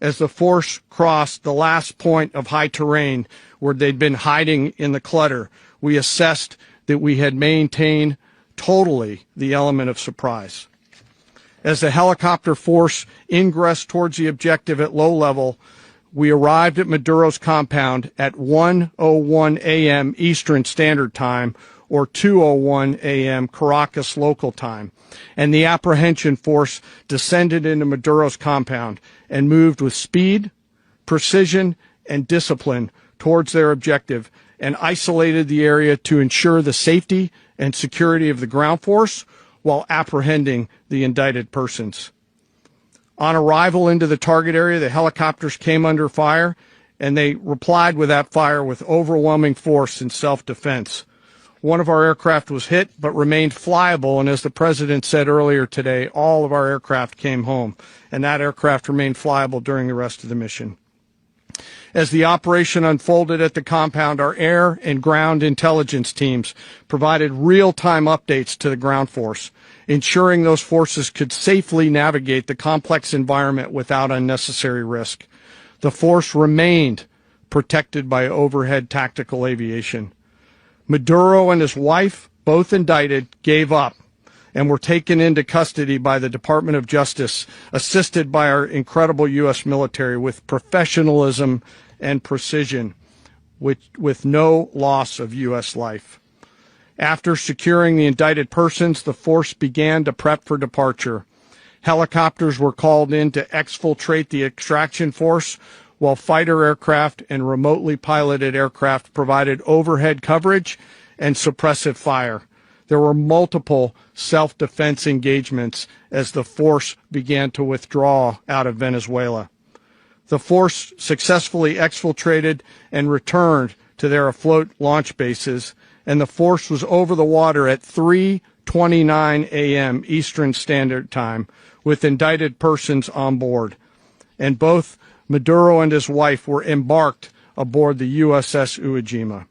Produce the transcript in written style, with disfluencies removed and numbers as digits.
As the force crossed the last point of high terrain where they'd been hiding in the clutter, we assessed that we had maintained totally the element of surprise. As the helicopter force ingressed towards the objective at low level, we arrived at Maduro's compound at 1:01 a.m. Eastern Standard Time, or 2:01 a.m. Caracas local time, and the apprehension force descended into Maduro's compound and moved with speed, precision, and discipline towards their objective, and isolated the area to ensure the safety and security of the ground force while apprehending the indicted persons. On arrival into the target area, the helicopters came under fire, and they replied with that fire with overwhelming force in self-defense. One of our aircraft was hit but remained flyable, and as the President said earlier today, all of our aircraft came home, and that aircraft remained flyable during the rest of the mission. As the operation unfolded at the compound, our air and ground intelligence teams provided real-time updates to the ground force, ensuring those forces could safely navigate the complex environment without unnecessary risk. The force remained protected by overhead tactical aviation. Maduro and his wife, both indicted, gave up and were taken into custody by the Department of Justice, assisted by our incredible U.S. military with professionalism and precision, with no loss of U.S. life. After securing the indicted persons, the force began to prep for departure. Helicopters were called in to exfiltrate the extraction force, while fighter aircraft and remotely piloted aircraft provided overhead coverage and suppressive fire. There were multiple self-defense engagements as the force began to withdraw out of Venezuela. The force successfully exfiltrated and returned to their afloat launch bases, and the force was over the water at 3:29 a.m. Eastern Standard Time with indicted persons on board, and both Maduro and his wife were embarked aboard the USS Uejima.